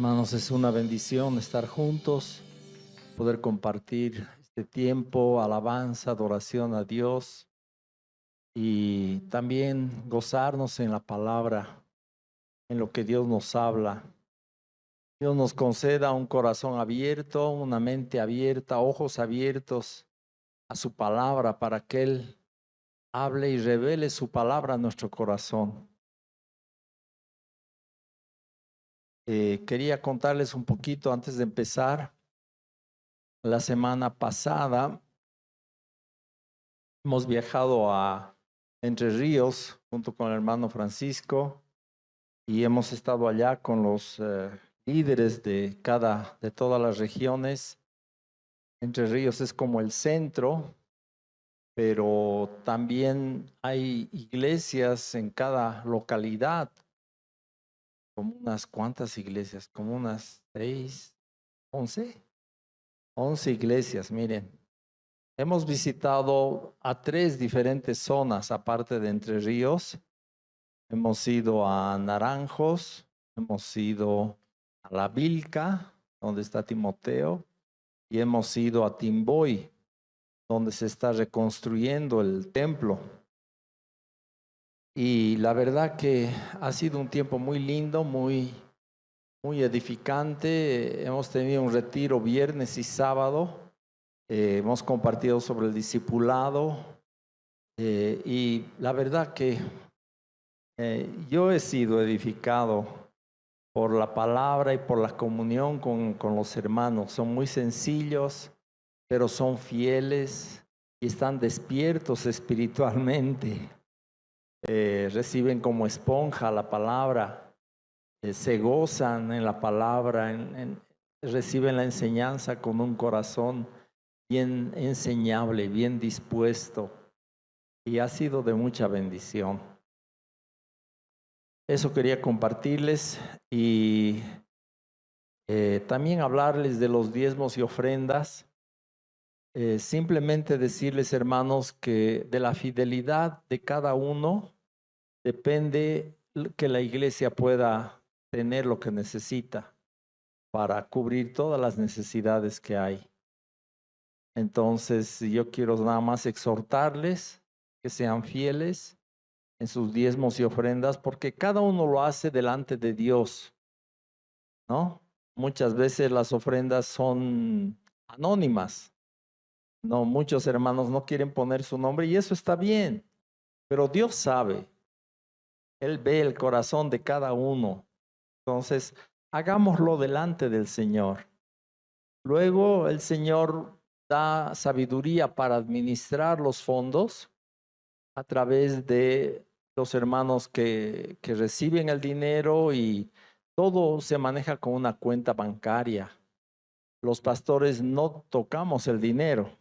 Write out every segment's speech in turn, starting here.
Hermanos, es una bendición estar juntos, poder compartir este tiempo, alabanza, adoración a Dios y también gozarnos en la palabra, en lo que Dios nos habla. Dios nos conceda un corazón abierto, una mente abierta, ojos abiertos a su palabra para que Él hable y revele su palabra a nuestro corazón. Quería contarles un poquito antes de empezar. La semana pasada hemos viajado a Entre Ríos junto con el hermano Francisco y hemos estado allá con los líderes de todas las regiones. Entre Ríos es como el centro, pero también hay iglesias en cada localidad, como unas cuantas iglesias, como unas 6, 11 iglesias, miren. Hemos visitado a 3 diferentes zonas aparte de Entre Ríos. Hemos ido a Naranjos, hemos ido a La Vilca, donde está Timoteo, y hemos ido a Timboy, donde se está reconstruyendo el templo. Y la verdad que ha sido un tiempo muy lindo, muy edificante. Hemos tenido un retiro viernes y sábado. Hemos compartido sobre el discipulado. Y la verdad que yo he sido edificado por la palabra y por la comunión con los hermanos. Son muy sencillos, pero son fieles y están despiertos espiritualmente. Reciben como esponja la palabra, se gozan en la palabra, reciben la enseñanza con un corazón bien enseñable, bien dispuesto, y ha sido de mucha bendición. Eso quería compartirles y también hablarles de los diezmos y ofrendas. Simplemente decirles, hermanos, que de la fidelidad de cada uno depende que la iglesia pueda tener lo que necesita para cubrir todas las necesidades que hay. Entonces, yo quiero nada más exhortarles que sean fieles en sus diezmos y ofrendas, porque cada uno lo hace delante de Dios, ¿no? Muchas veces las ofrendas son anónimas, ¿no? Muchos hermanos no quieren poner su nombre y eso está bien, pero Dios sabe, Él ve el corazón de cada uno. Entonces, hagámoslo delante del Señor. Luego el Señor da sabiduría para administrar los fondos a través de los hermanos que reciben el dinero, y todo se maneja con una cuenta bancaria. Los pastores no tocamos el dinero.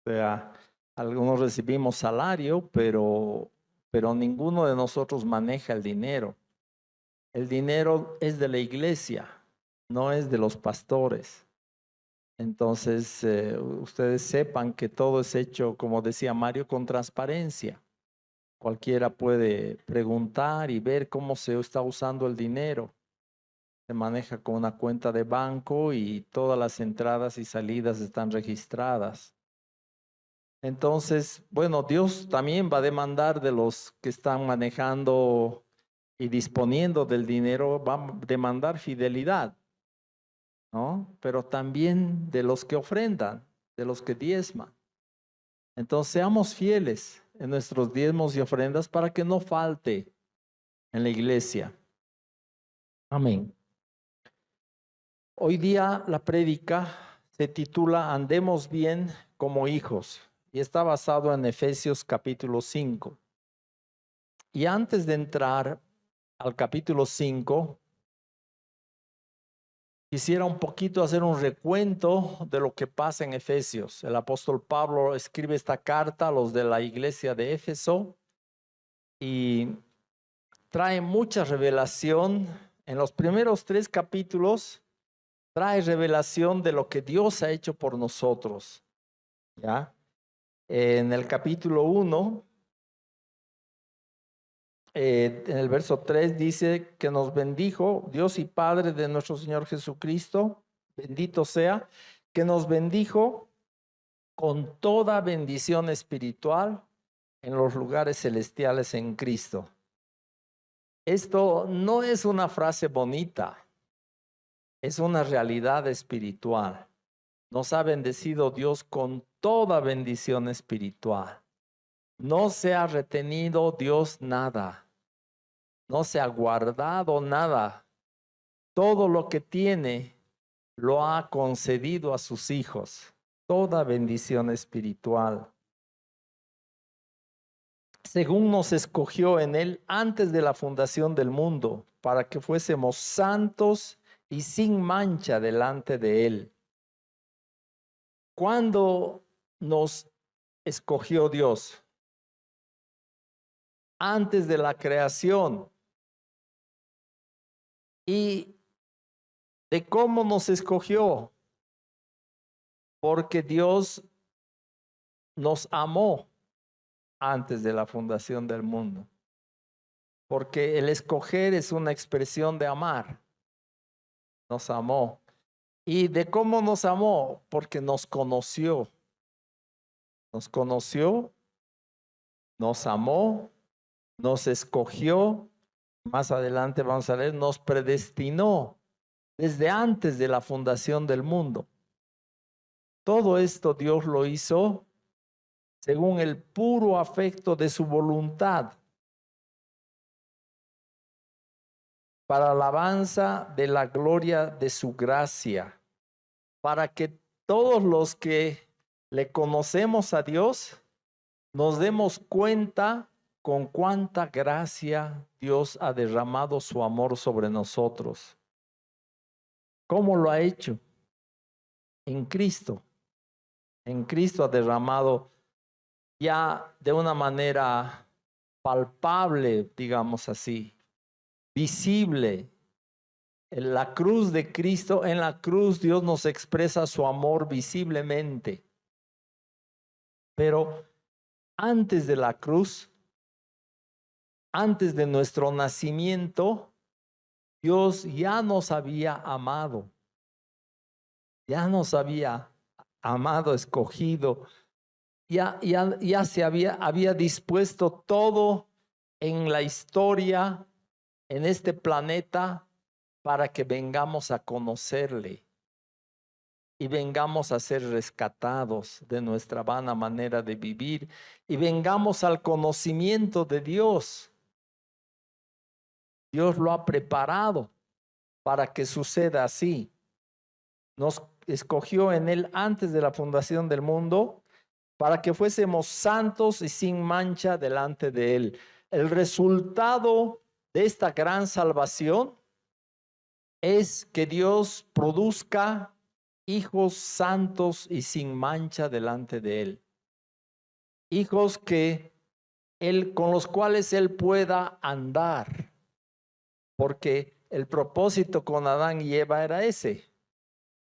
O sea, algunos recibimos salario, pero ninguno de nosotros maneja el dinero. El dinero es de la iglesia, no es de los pastores. Entonces, ustedes sepan que todo es hecho, como decía Mario, con transparencia. Cualquiera puede preguntar y ver cómo se está usando el dinero. Se maneja con una cuenta de banco y todas las entradas y salidas están registradas. Entonces, bueno, Dios también va a demandar de los que están manejando y disponiendo del dinero, va a demandar fidelidad, ¿no? Pero también de los que ofrendan, de los que diezman. Entonces, seamos fieles en nuestros diezmos y ofrendas para que no falte en la iglesia. Amén. Hoy día la prédica se titula Andemos bien como hijos y está basado en Efesios capítulo 5. Y antes de entrar al capítulo 5, quisiera un poquito hacer un recuento de lo que pasa en Efesios. El apóstol Pablo escribe esta carta a los de la iglesia de Éfeso y trae mucha revelación. En los primeros 3 capítulos trae revelación de lo que Dios ha hecho por nosotros, ¿ya? En el capítulo 1 en el verso 3 dice que nos bendijo, Dios y Padre de nuestro Señor Jesucristo, bendito sea, que nos bendijo con toda bendición espiritual en los lugares celestiales en Cristo. Esto no es una frase bonita, es una realidad espiritual. Nos ha bendecido Dios con toda bendición espiritual. No se ha retenido Dios nada. No se ha guardado nada. Todo lo que tiene lo ha concedido a sus hijos. Toda bendición espiritual. Según nos escogió en Él antes de la fundación del mundo, para que fuésemos santos y sin mancha delante de Él. ¿Cuándo nos escogió Dios? Antes de la creación. ¿Y de cómo nos escogió? Porque Dios nos amó antes de la fundación del mundo. Porque el escoger es una expresión de amar. Nos amó. ¿Y de cómo nos amó? Porque nos conoció. Nos conoció, nos amó, nos escogió. Más adelante vamos a leer, nos predestinó desde antes de la fundación del mundo. Todo esto Dios lo hizo según el puro afecto de su voluntad, para alabanza de la gloria de su gracia, para que todos los que le conocemos a Dios nos demos cuenta con cuánta gracia Dios ha derramado su amor sobre nosotros. ¿Cómo lo ha hecho? En Cristo. En Cristo ha derramado ya de una manera palpable, digamos así, visible. En la cruz de Cristo, en la cruz Dios nos expresa su amor visiblemente. Pero antes de la cruz, antes de nuestro nacimiento, Dios ya nos había amado. Ya nos había amado, escogido. Ya se había dispuesto todo en la historia, en este planeta, para que vengamos a conocerle y vengamos a ser rescatados de nuestra vana manera de vivir y vengamos al conocimiento de Dios. Dios lo ha preparado para que suceda así. Nos escogió en Él antes de la fundación del mundo para que fuésemos santos y sin mancha delante de Él. El resultado de esta gran salvación es que Dios produzca hijos santos y sin mancha delante de Él. Hijos con los cuales Él pueda andar. Porque el propósito con Adán y Eva era ese.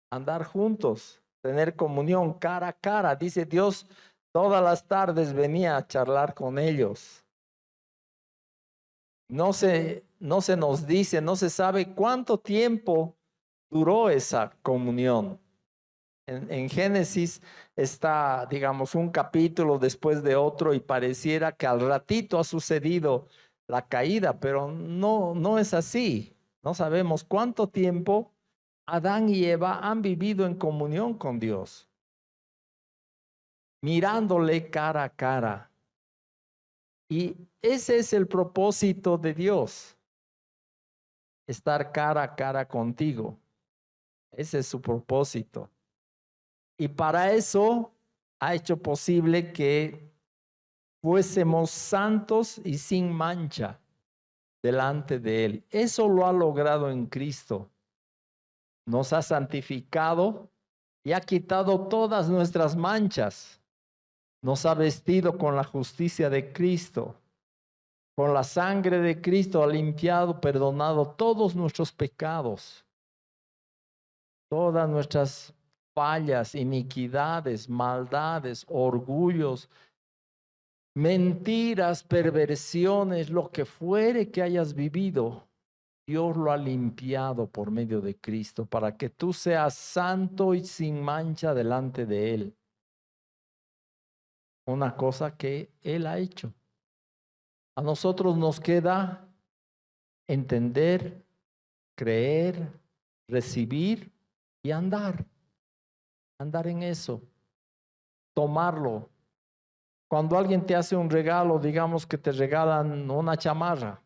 Andar juntos, tener comunión cara a cara. Dice Dios, todas las tardes venía a charlar con ellos. No se nos dice, no se sabe cuánto tiempo duró esa comunión. En Génesis está, digamos, un capítulo después de otro y pareciera que al ratito ha sucedido la caída, pero no es así. No sabemos cuánto tiempo Adán y Eva han vivido en comunión con Dios, mirándole cara a cara. Y ese es el propósito de Dios, estar cara a cara contigo. Ese es su propósito. Y para eso ha hecho posible que fuésemos santos y sin mancha delante de Él. Eso lo ha logrado en Cristo. Nos ha santificado y ha quitado todas nuestras manchas. Nos ha vestido con la justicia de Cristo. Con la sangre de Cristo ha limpiado, perdonado todos nuestros pecados. Todas nuestras fallas, iniquidades, maldades, orgullos, mentiras, perversiones, lo que fuere que hayas vivido, Dios lo ha limpiado por medio de Cristo para que tú seas santo y sin mancha delante de Él. Una cosa que Él ha hecho. A nosotros nos queda entender, creer, recibir y andar. Andar en eso. Tomarlo. Cuando alguien te hace un regalo, digamos que te regalan una chamarra.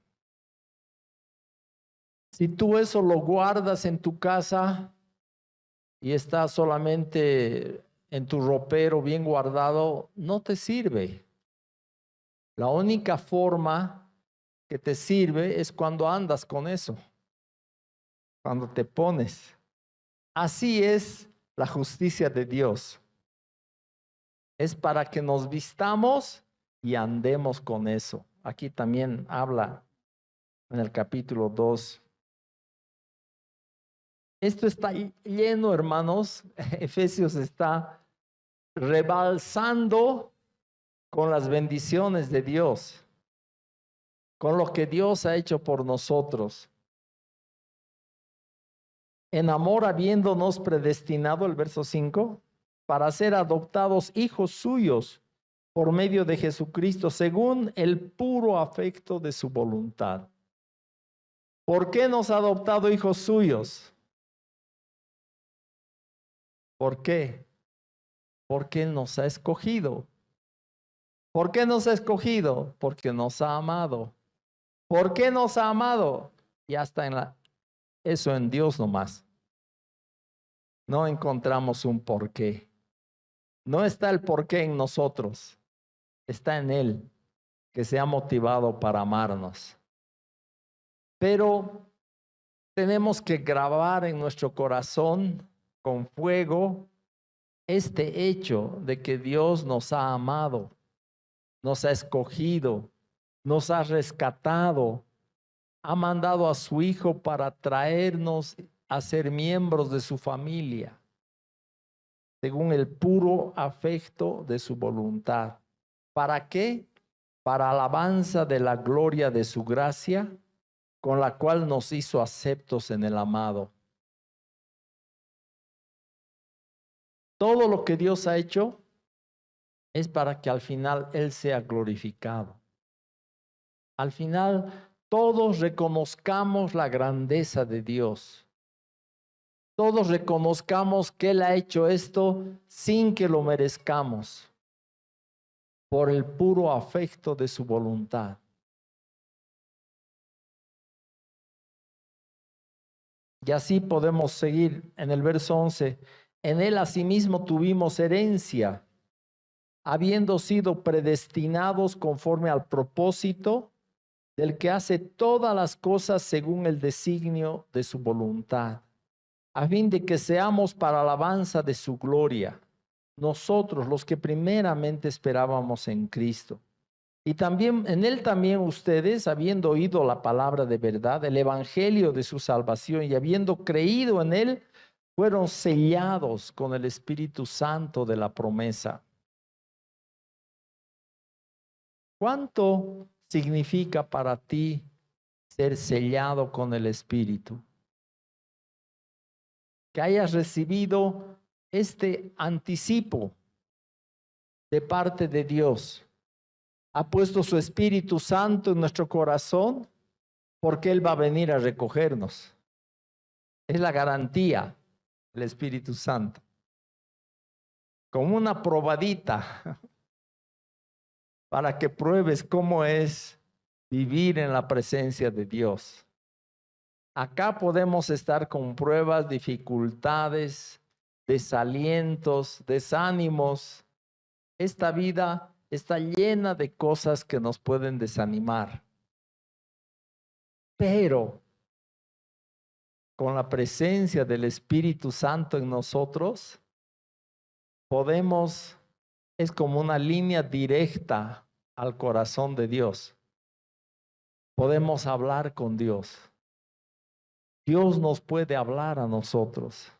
Si tú eso lo guardas en tu casa y está solamente en tu ropero bien guardado, no te sirve. La única forma que te sirve es cuando andas con eso, cuando te pones. Así es la justicia de Dios. Es para que nos vistamos y andemos con eso. Aquí también habla en el capítulo 2. Esto está lleno, hermanos. Efesios está rebalsando con las bendiciones de Dios, con lo que Dios ha hecho por nosotros. En amor habiéndonos predestinado, el verso 5, para ser adoptados hijos suyos por medio de Jesucristo, según el puro afecto de su voluntad. ¿Por qué nos ha adoptado hijos suyos? ¿Por qué? Porque Él nos ha escogido. ¿Por qué nos ha escogido? Porque nos ha amado. ¿Por qué nos ha amado? Ya está eso en Dios nomás. No encontramos un porqué. No está el porqué en nosotros. Está en Él, que se ha motivado para amarnos. Pero tenemos que grabar en nuestro corazón con fuego este hecho de que Dios nos ha amado, nos ha escogido, nos ha rescatado, ha mandado a su Hijo para traernos a ser miembros de su familia, según el puro afecto de su voluntad. ¿Para qué? Para alabanza de la gloria de su gracia, con la cual nos hizo aceptos en el amado. Todo lo que Dios ha hecho es para que al final Él sea glorificado. Al final todos reconozcamos la grandeza de Dios. Todos reconozcamos que Él ha hecho esto sin que lo merezcamos, por el puro afecto de su voluntad. Y así podemos seguir en el verso 11. En Él asimismo tuvimos herencia, habiendo sido predestinados conforme al propósito del que hace todas las cosas según el designio de su voluntad, a fin de que seamos para alabanza de su gloria, nosotros los que primeramente esperábamos en Cristo. Y también en Él también ustedes, habiendo oído la palabra de verdad, el evangelio de su salvación, y habiendo creído en Él, fueron sellados con el Espíritu Santo de la promesa. ¿Cuánto significa para ti ser sellado con el Espíritu? Que hayas recibido este anticipo de parte de Dios. Ha puesto su Espíritu Santo en nuestro corazón porque Él va a venir a recogernos. Es la garantía del Espíritu Santo. Como una probadita para que pruebes cómo es vivir en la presencia de Dios. Acá podemos estar con pruebas, dificultades, desalientos, desánimos. Esta vida está llena de cosas que nos pueden desanimar. Pero con la presencia del Espíritu Santo en nosotros, es como una línea directa al corazón de Dios. Podemos hablar con Dios. Dios nos puede hablar a nosotros.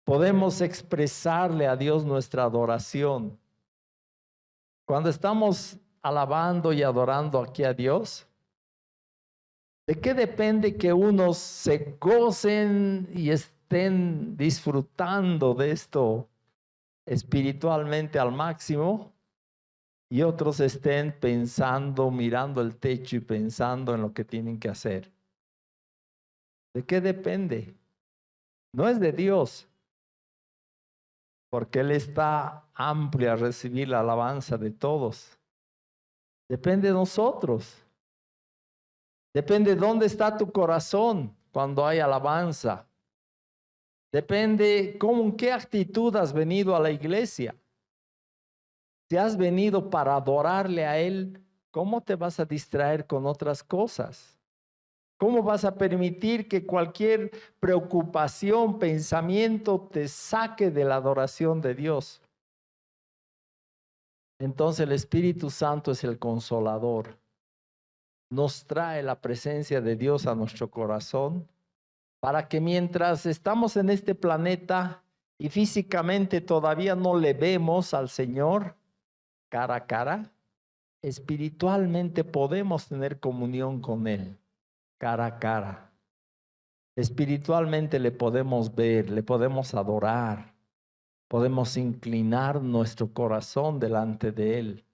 Podemos expresarle a Dios nuestra adoración. Cuando estamos alabando y adorando aquí a Dios? ¿De qué depende que unos se gocen y estén disfrutando de esto espiritualmente al máximo y otros estén pensando, mirando el techo y pensando en lo que tienen que hacer? ¿De qué depende? No es de Dios, porque Él está amplio a recibir la alabanza de todos. Depende de nosotros. Depende de dónde está tu corazón cuando hay alabanza. Depende con qué actitud has venido a la iglesia. Si has venido para adorarle a Él, ¿cómo te vas a distraer con otras cosas? ¿Cómo vas a permitir que cualquier preocupación, pensamiento te saque de la adoración de Dios? Entonces el Espíritu Santo es el consolador. Nos trae la presencia de Dios a nuestro corazón para que mientras estamos en este planeta y físicamente todavía no le vemos al Señor cara a cara, espiritualmente podemos tener comunión con Él cara a cara. Espiritualmente le podemos ver, le podemos adorar, podemos inclinar nuestro corazón delante de Él.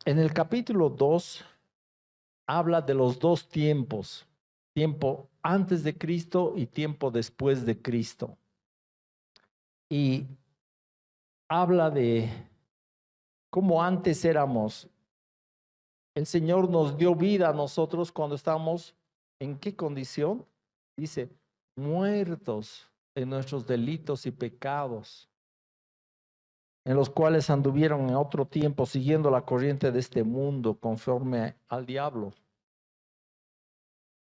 En el capítulo 2 habla de los dos tiempos, tiempo antes de Cristo y tiempo después de Cristo. Y habla de cómo antes éramos. El Señor nos dio vida a nosotros cuando estábamos, ¿en qué condición? Dice, muertos en nuestros delitos y pecados, en los cuales anduvieron en otro tiempo siguiendo la corriente de este mundo conforme al diablo,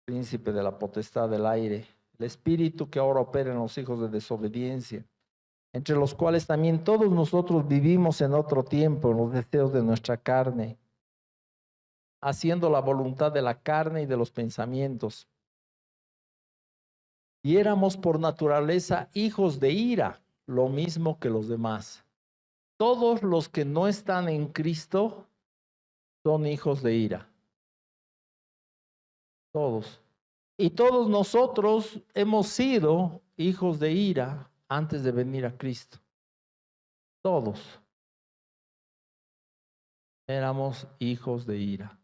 príncipe de la potestad del aire, el espíritu que ahora opera en los hijos de desobediencia, entre los cuales también todos nosotros vivimos en otro tiempo en los deseos de nuestra carne, haciendo la voluntad de la carne y de los pensamientos. Y éramos por naturaleza hijos de ira, lo mismo que los demás. Todos los que no están en Cristo son hijos de ira. Todos. Y todos nosotros hemos sido hijos de ira antes de venir a Cristo. Todos éramos hijos de ira.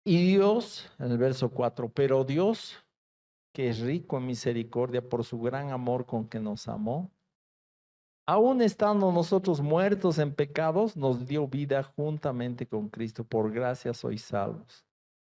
Y Dios, en el verso 4, pero Dios, que es rico en misericordia por su gran amor con que nos amó, aún estando nosotros muertos en pecados, nos dio vida juntamente con Cristo. Por gracia sois salvos.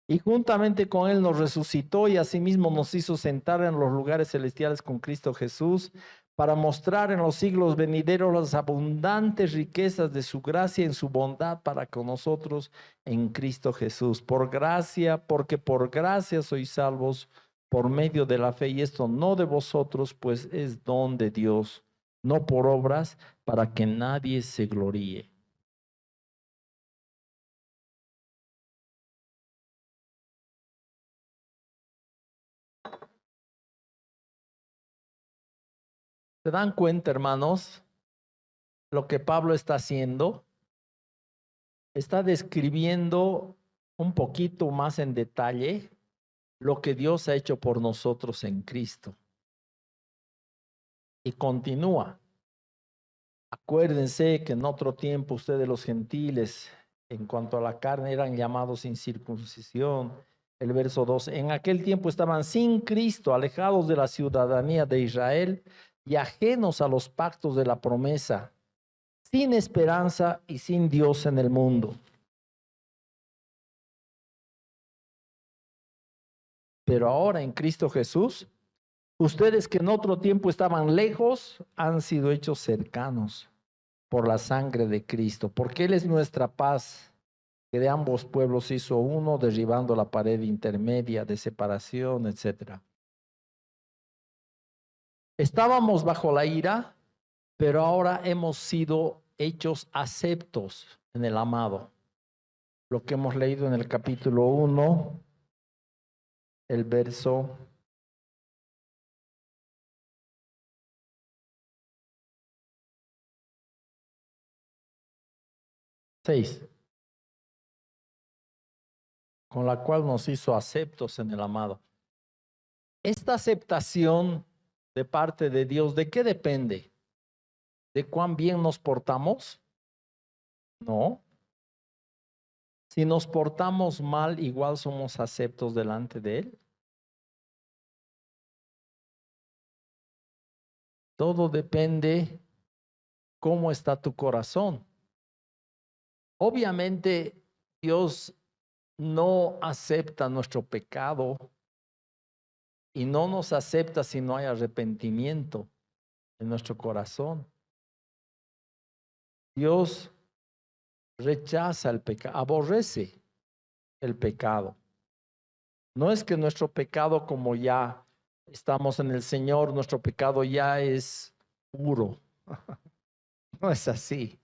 Y juntamente con Él nos resucitó y asimismo nos hizo sentar en los lugares celestiales con Cristo Jesús para mostrar en los siglos venideros las abundantes riquezas de su gracia en su bondad para con nosotros en Cristo Jesús. Por gracia, porque por gracia sois salvos por medio de la fe, y esto no de vosotros, pues es don de Dios, no por obras, para que nadie se gloríe. ¿Se dan cuenta, hermanos, lo que Pablo está haciendo? Está describiendo un poquito más en detalle lo que Dios ha hecho por nosotros en Cristo. Y continúa. Acuérdense que en otro tiempo ustedes los gentiles, en cuanto a la carne, eran llamados sin circuncisión. El verso 2, en aquel tiempo estaban sin Cristo, alejados de la ciudadanía de Israel y ajenos a los pactos de la promesa, sin esperanza y sin Dios en el mundo. Pero ahora en Cristo Jesús, ustedes que en otro tiempo estaban lejos, han sido hechos cercanos por la sangre de Cristo, porque Él es nuestra paz, que de ambos pueblos hizo uno, derribando la pared intermedia de separación, etc. Estábamos bajo la ira, pero ahora hemos sido hechos aceptos en el amado. Lo que hemos leído en el capítulo 1 el verso 6, con la cual nos hizo aceptos en el amado. Esta aceptación de parte de Dios, ¿de qué depende? ¿De cuán bien nos portamos? No. Si nos portamos mal, igual somos aceptos delante de Él. Todo depende cómo está tu corazón. Obviamente, Dios no acepta nuestro pecado y no nos acepta si no hay arrepentimiento en nuestro corazón. Dios rechaza el pecado, aborrece el pecado. No es que nuestro pecado, como ya estamos en el Señor, nuestro pecado ya es puro. No es así.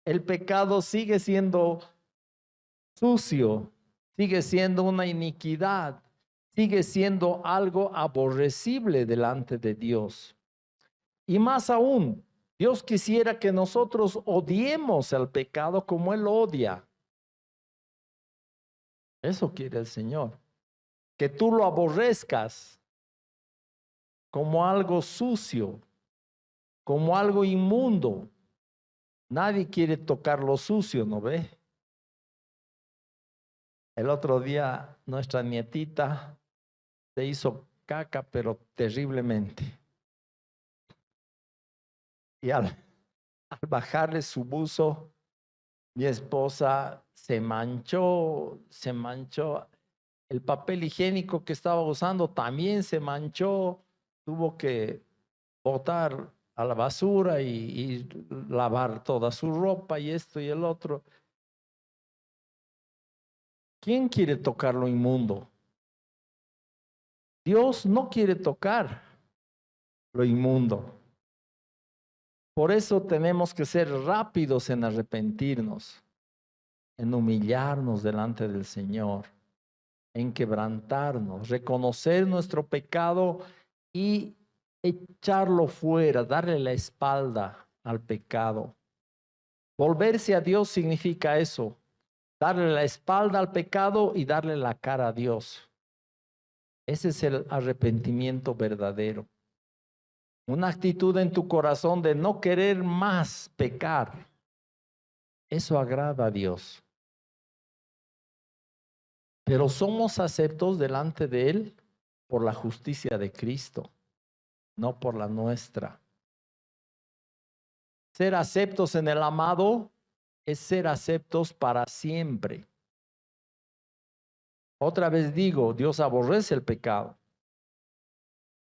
El pecado sigue siendo sucio, sigue siendo una iniquidad, sigue siendo algo aborrecible delante de Dios. Y más aún, Dios quisiera que nosotros odiemos el pecado como Él odia. Eso quiere el Señor. Que tú lo aborrezcas como algo sucio, como algo inmundo. Nadie quiere tocar lo sucio, ¿no ve? El otro día nuestra nietita se hizo caca, pero terriblemente. Y al bajarle su buzo, mi esposa se manchó. El papel higiénico que estaba usando también se manchó. Tuvo que botar a la basura y lavar toda su ropa y esto y el otro. ¿Quién quiere tocar lo inmundo? Dios no quiere tocar lo inmundo. Por eso tenemos que ser rápidos en arrepentirnos, en humillarnos delante del Señor, en quebrantarnos, reconocer nuestro pecado y echarlo fuera, darle la espalda al pecado. Volverse a Dios significa eso, darle la espalda al pecado y darle la cara a Dios. Ese es el arrepentimiento verdadero. Una actitud en tu corazón de no querer más pecar. Eso agrada a Dios. Pero somos aceptos delante de Él por la justicia de Cristo, no por la nuestra. Ser aceptos en el amado es ser aceptos para siempre. Otra vez digo, Dios aborrece el pecado,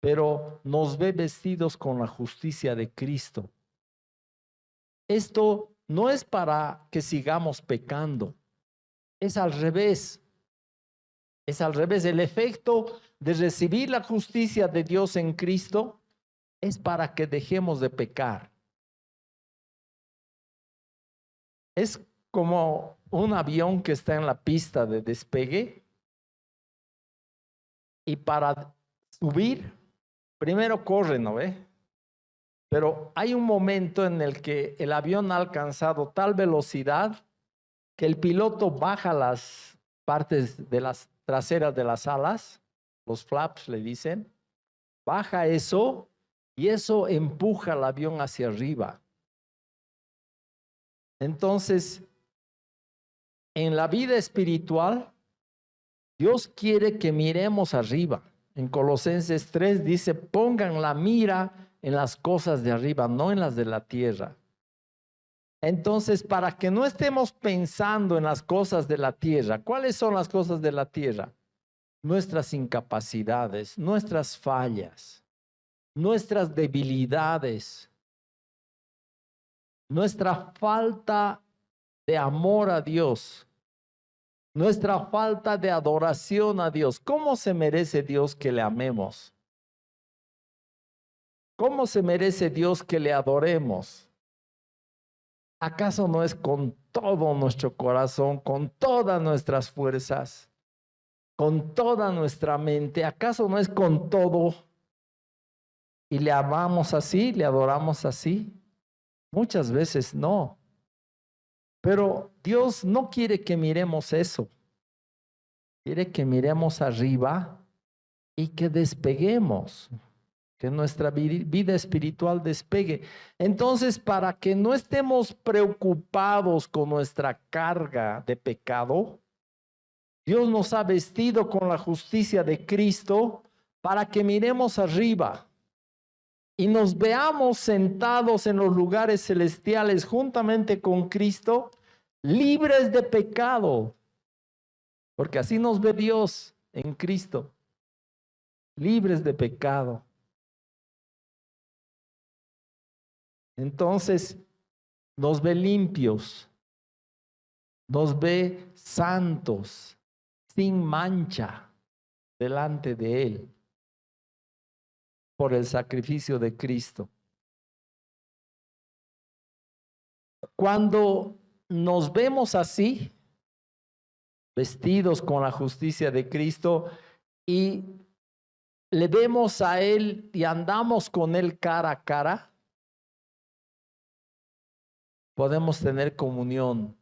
pero nos ve vestidos con la justicia de Cristo. Esto no es para que sigamos pecando, es al revés. Es al revés. El efecto de recibir la justicia de Dios en Cristo es para que dejemos de pecar. Es como un avión que está en la pista de despegue y para subir, primero corre, ¿no ve? Pero hay un momento en el que el avión ha alcanzado tal velocidad que el piloto baja las partes de las traseras de las alas, los flaps le dicen, baja eso y eso empuja el avión hacia arriba. Entonces, en la vida espiritual, Dios quiere que miremos arriba. En Colosenses 3 dice, pongan la mira en las cosas de arriba, no en las de la tierra. Entonces, para que no estemos pensando en las cosas de la tierra, ¿cuáles son las cosas de la tierra? Nuestras incapacidades, nuestras fallas, nuestras debilidades, nuestra falta de amor a Dios, nuestra falta de adoración a Dios. ¿Cómo se merece Dios que le amemos? ¿Cómo se merece Dios que le adoremos? ¿Acaso no es con todo nuestro corazón, con todas nuestras fuerzas? con toda nuestra mente. ¿Acaso no es con todo y le amamos así, le adoramos así? Muchas veces no. Pero Dios no quiere que miremos eso. Quiere que miremos arriba y que despeguemos, que nuestra vida espiritual despegue. Entonces, para que no estemos preocupados con nuestra carga de pecado, Dios nos ha vestido con la justicia de Cristo para que miremos arriba y nos veamos sentados en los lugares celestiales juntamente con Cristo, libres de pecado, porque así nos ve Dios en Cristo, libres de pecado. Entonces nos ve limpios, nos ve santos, sin mancha delante de Él, por el sacrificio de Cristo. Cuando nos vemos así, vestidos con la justicia de Cristo, y le vemos a Él y andamos con Él cara a cara, podemos tener comunión,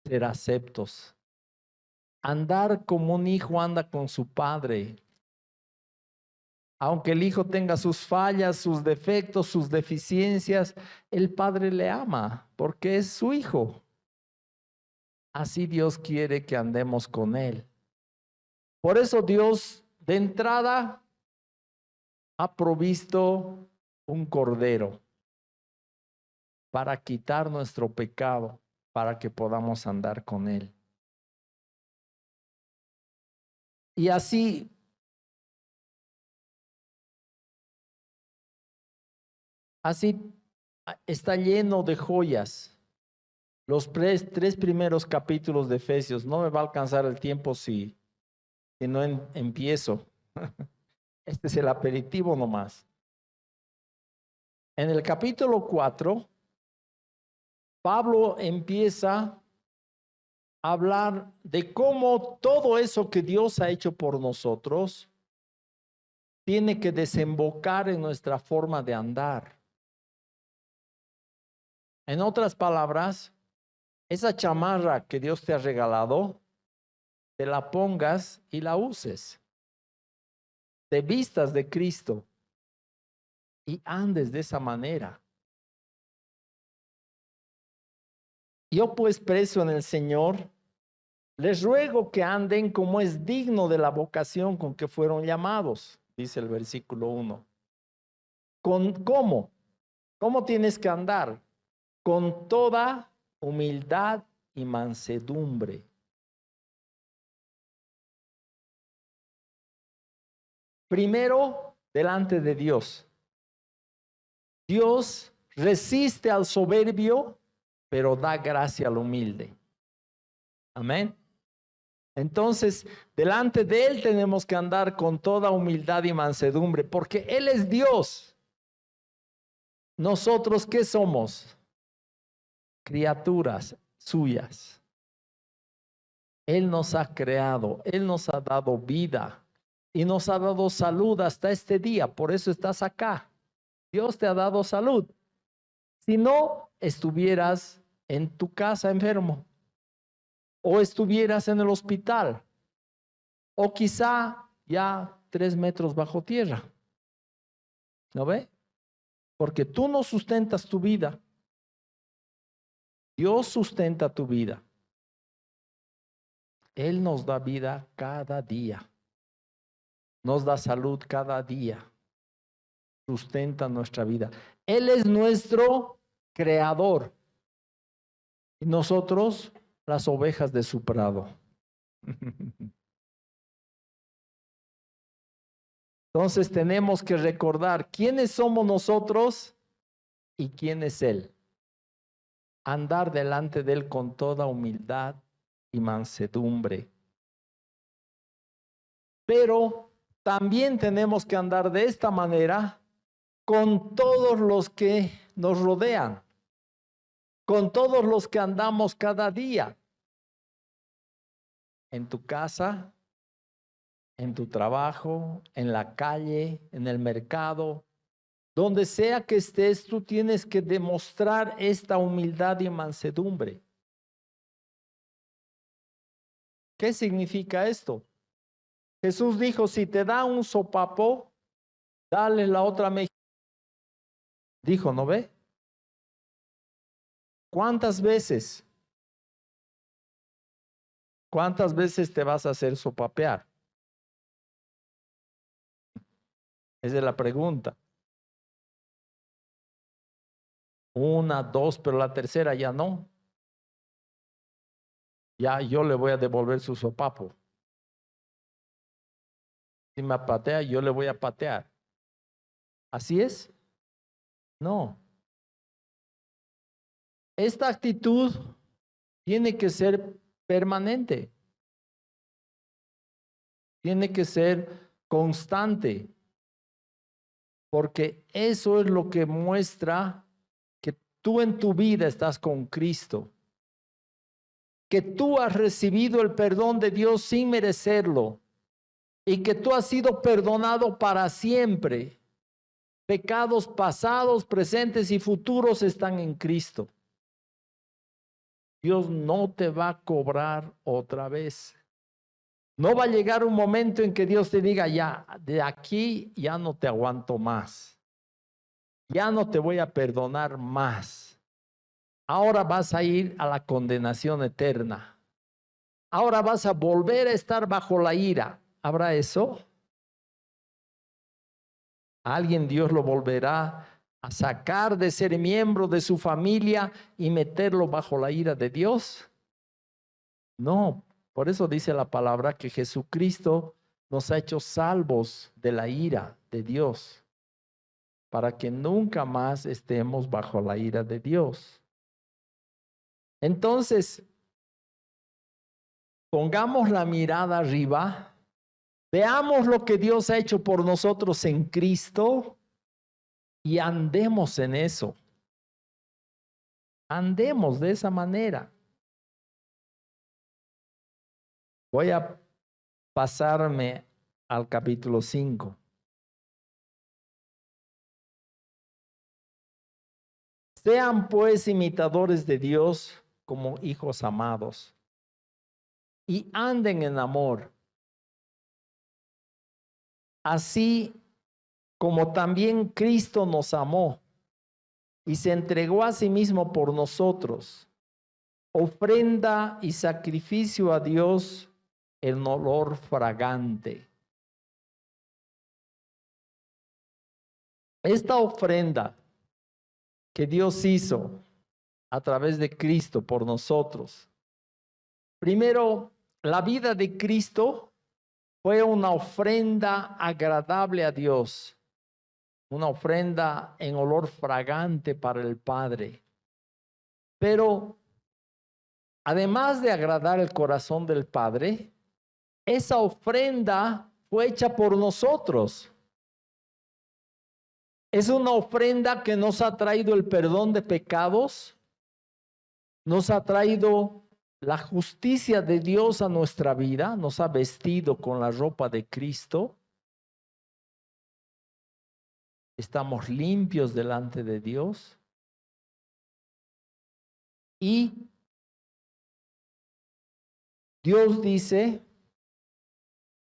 ser aceptos, andar como un hijo anda con su padre. Aunque el hijo tenga sus fallas, sus defectos, sus deficiencias, el padre le ama porque es su hijo. Así Dios quiere que andemos con Él. Por eso Dios de entrada ha provisto un cordero para quitar nuestro pecado, para que podamos andar con Él. Y así está lleno de joyas. Los tres primeros capítulos de Efesios, no me va a alcanzar el tiempo si no empiezo. Este es el aperitivo nomás. En el capítulo 4, Pablo empieza a hablar de cómo todo eso que Dios ha hecho por nosotros tiene que desembocar en nuestra forma de andar. En otras palabras, esa chamarra que Dios te ha regalado, te la pongas y la uses. Te vistas de Cristo y andes de esa manera. Yo pues, preso en el Señor, les ruego que anden como es digno de la vocación con que fueron llamados, dice el versículo 1. ¿Cómo? ¿Cómo tienes que andar? Con toda humildad y mansedumbre. Primero, delante de Dios. Dios resiste al soberbio, pero da gracia al humilde. Amén. Entonces, delante de Él tenemos que andar con toda humildad y mansedumbre, porque Él es Dios. Nosotros, ¿qué somos? Criaturas suyas. Él nos ha creado, Él nos ha dado vida y nos ha dado salud hasta este día. Por eso estás acá. Dios te ha dado salud. Si no, estuvieras en tu casa enfermo, o estuvieras en el hospital, o quizá ya 3 metros bajo tierra. ¿No ve? Porque tú no sustentas tu vida. Dios sustenta tu vida. Él nos da vida cada día. Nos da salud cada día. Sustenta nuestra vida. Él es nuestro creador. Y nosotros, las ovejas de su prado. Entonces tenemos que recordar quiénes somos nosotros y quién es Él. Andar delante de Él con toda humildad y mansedumbre. Pero también tenemos que andar de esta manera con todos los que nos rodean, con todos los que andamos cada día, en tu casa, en tu trabajo, en la calle, en el mercado, donde sea que estés, tú tienes que demostrar esta humildad y mansedumbre. ¿Qué significa esto? Jesús dijo, si te da un sopapo, dale la otra mejilla. Dijo, ¿no ve? ¿Cuántas veces? ¿Cuántas veces te vas a hacer sopapear? Esa es la pregunta. Una, dos, pero la tercera ya no. Ya yo le voy a devolver su sopapo. Si me patea, yo le voy a patear. ¿Así es? No. Esta actitud tiene que ser permanente. Tiene que ser constante. Porque eso es lo que muestra que tú en tu vida estás con Cristo. Que tú has recibido el perdón de Dios sin merecerlo. Y que tú has sido perdonado para siempre. Pecados pasados, presentes y futuros están en Cristo. Dios no te va a cobrar otra vez. No va a llegar un momento en que Dios te diga, ya, de aquí ya no te aguanto más. Ya no te voy a perdonar más. Ahora vas a ir a la condenación eterna. Ahora vas a volver a estar bajo la ira. ¿Habrá eso? ¿A alguien Dios lo volverá a sacar de ser miembro de su familia y meterlo bajo la ira de Dios? No, por eso dice la palabra que Jesucristo nos ha hecho salvos de la ira de Dios, para que nunca más estemos bajo la ira de Dios. Entonces, pongamos la mirada arriba, veamos lo que Dios ha hecho por nosotros en Cristo y andemos en eso. Andemos de esa manera. Voy a pasarme al capítulo 5. Sean pues imitadores de Dios como hijos amados y anden en amor, así como también Cristo nos amó y se entregó a sí mismo por nosotros, ofrenda y sacrificio a Dios en olor fragante. Esta ofrenda que Dios hizo a través de Cristo por nosotros. Primero, la vida de Cristo fue una ofrenda agradable a Dios, una ofrenda en olor fragante para el Padre. Pero además de agradar el corazón del Padre, esa ofrenda fue hecha por nosotros. Es una ofrenda que nos ha traído el perdón de pecados, nos ha traído la justicia de Dios a nuestra vida, nos ha vestido con la ropa de Cristo. Estamos limpios delante de Dios. Y Dios dice,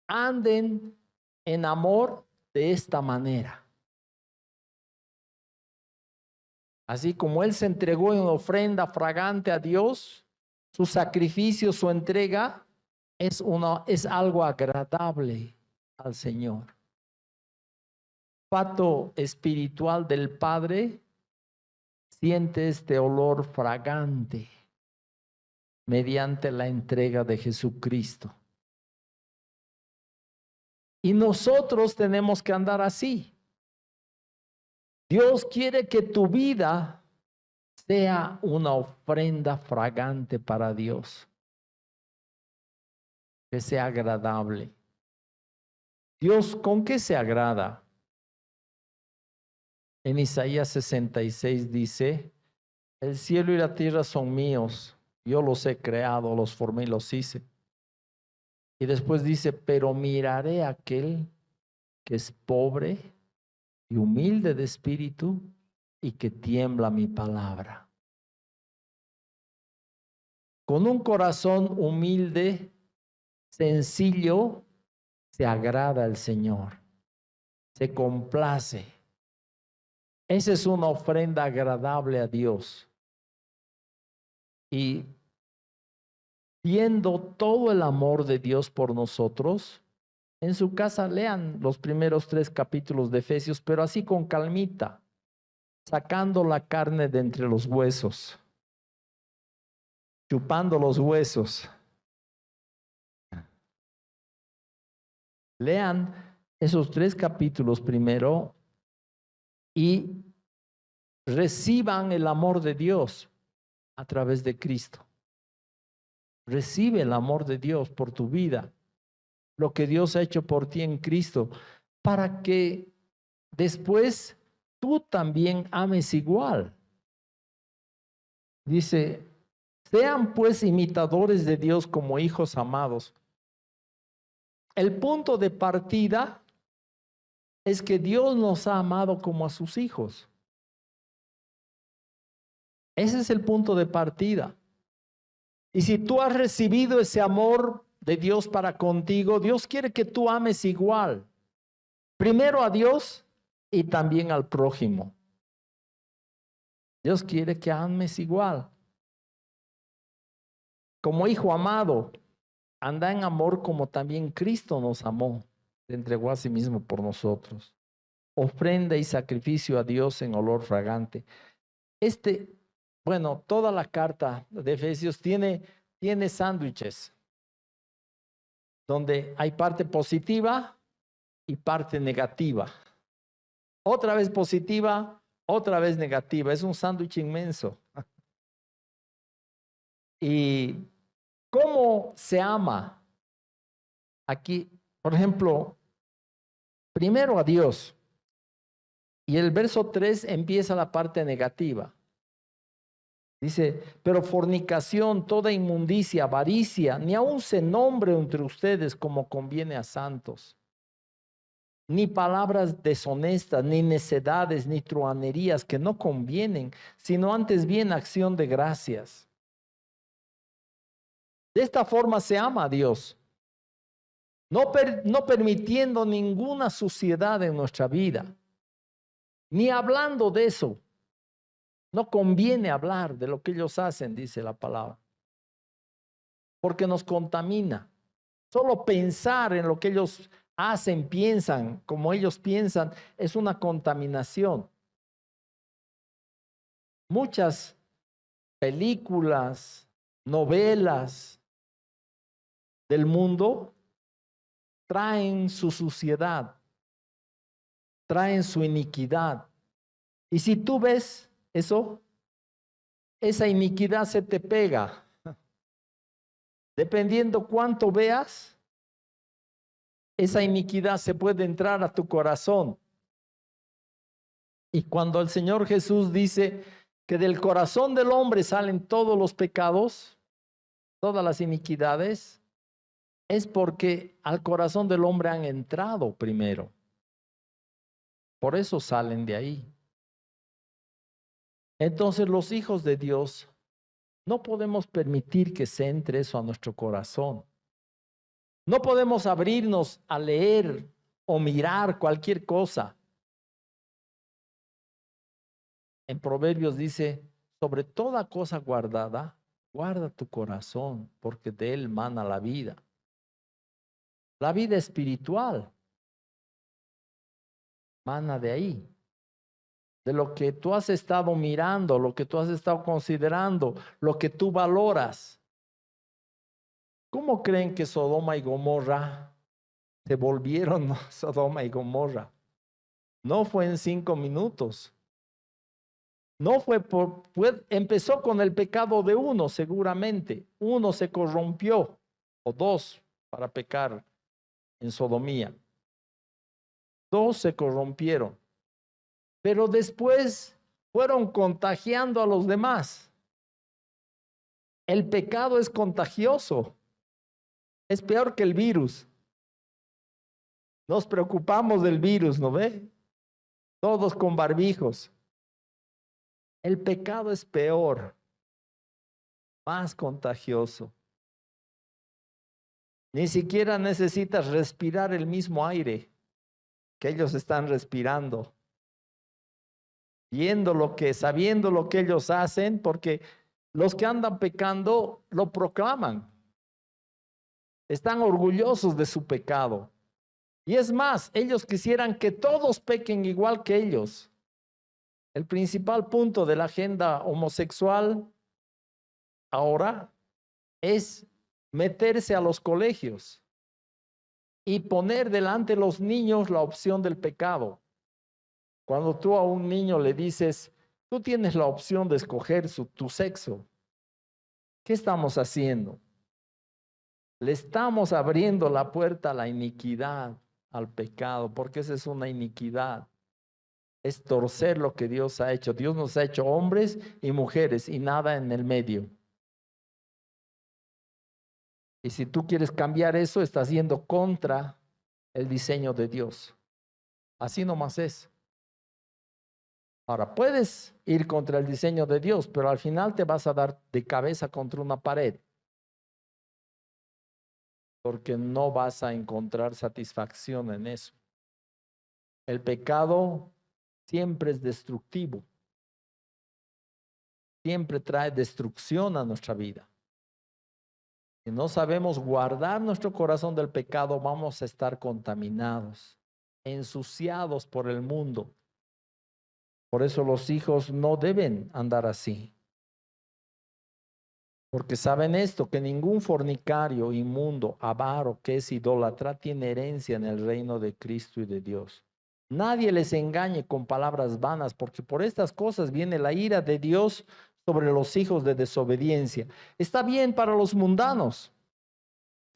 anden en amor de esta manera. Así como Él se entregó en ofrenda fragante a Dios, su sacrificio, su entrega, es algo agradable al Señor. Pato espiritual del Padre siente este olor fragante mediante la entrega de Jesucristo. Y nosotros tenemos que andar así. Dios quiere que tu vida sea una ofrenda fragante para Dios, que sea agradable. Dios, ¿con qué se agrada? En Isaías 66 dice, el cielo y la tierra son míos, yo los he creado, los formé y los hice. Y después dice, pero miraré a aquel que es pobre y humilde de espíritu y que tiembla mi palabra. Con un corazón humilde, sencillo, se agrada al Señor, se complace. Esa es una ofrenda agradable a Dios. Y viendo todo el amor de Dios por nosotros, en su casa lean los primeros 3 capítulos de Efesios, pero así con calmita, sacando la carne de entre los huesos, chupando los huesos. Lean esos 3 capítulos primero y reciban el amor de Dios a través de Cristo. Recibe el amor de Dios por tu vida, lo que Dios ha hecho por ti en Cristo, para que después tú también ames igual. Dice, sean pues imitadores de Dios como hijos amados. El punto de partida es que Dios nos ha amado como a sus hijos. Ese es el punto de partida. Y si tú has recibido ese amor de Dios para contigo, Dios quiere que tú ames igual. Primero a Dios y también al prójimo. Dios quiere que ames igual. Como hijo amado, anda en amor como también Cristo nos amó. Se entregó a sí mismo por nosotros. Ofrenda y sacrificio a Dios en olor fragante. Bueno, toda la carta de Efesios tiene sándwiches, donde hay parte positiva y parte negativa. Otra vez positiva, otra vez negativa. Es un sándwich inmenso. ¿Y cómo se ama? Aquí, por ejemplo, primero a Dios. Y el verso 3 empieza la parte negativa. Dice, pero fornicación, toda inmundicia, avaricia, ni aun se nombre entre ustedes como conviene a santos. Ni palabras deshonestas, ni necedades, ni truhanerías que no convienen, sino antes bien acción de gracias. De esta forma se ama a Dios, no permitiendo ninguna suciedad en nuestra vida, ni hablando de eso. No conviene hablar de lo que ellos hacen, dice la palabra, porque nos contamina. Solo pensar en lo que ellos hacen, piensan, como ellos piensan, es una contaminación. Muchas películas, novelas del mundo traen su suciedad, traen su iniquidad. Y si tú ves eso, esa iniquidad se te pega. Dependiendo cuánto veas, esa iniquidad se puede entrar a tu corazón. Y cuando el Señor Jesús dice que del corazón del hombre salen todos los pecados, todas las iniquidades, es porque al corazón del hombre han entrado primero. Por eso salen de ahí. Entonces los hijos de Dios no podemos permitir que se entre eso a nuestro corazón. No podemos abrirnos a leer o mirar cualquier cosa. En Proverbios dice, sobre toda cosa guardada, guarda tu corazón, porque de él mana la vida. La vida espiritual mana de ahí. De lo que tú has estado mirando, lo que tú has estado considerando, lo que tú valoras. ¿Cómo creen que Sodoma y Gomorra se volvieron Sodoma y Gomorra? No fue en 5 minutos. No empezó con el pecado de uno, seguramente. Uno se corrompió, o 2 para pecar en sodomía. 2 se corrompieron. Pero después fueron contagiando a los demás. El pecado es contagioso. Es peor que el virus. Nos preocupamos del virus, ¿no ve? Todos con barbijos. El pecado es peor, más contagioso. Ni siquiera necesitas respirar el mismo aire que ellos están respirando, sabiendo lo que ellos hacen, porque los que andan pecando lo proclaman. Están orgullosos de su pecado. Y es más, ellos quisieran que todos pequen igual que ellos. El principal punto de la agenda homosexual ahora es meterse a los colegios y poner delante de los niños la opción del pecado. Cuando tú a un niño le dices, tú tienes la opción de escoger tu sexo, ¿qué estamos haciendo? Le estamos abriendo la puerta a la iniquidad, al pecado, porque esa es una iniquidad. Es torcer lo que Dios ha hecho. Dios nos ha hecho hombres y mujeres y nada en el medio. Y si tú quieres cambiar eso, estás yendo contra el diseño de Dios. Así nomás es. Ahora, puedes ir contra el diseño de Dios, pero al final te vas a dar de cabeza contra una pared, porque no vas a encontrar satisfacción en eso. El pecado siempre es destructivo, siempre trae destrucción a nuestra vida. Si no sabemos guardar nuestro corazón del pecado, vamos a estar contaminados, ensuciados por el mundo. Por eso los hijos no deben andar así. Porque saben esto, que ningún fornicario, inmundo, avaro, que es idólatra, tiene herencia en el reino de Cristo y de Dios. Nadie les engañe con palabras vanas, porque por estas cosas viene la ira de Dios sobre los hijos de desobediencia. Está bien para los mundanos,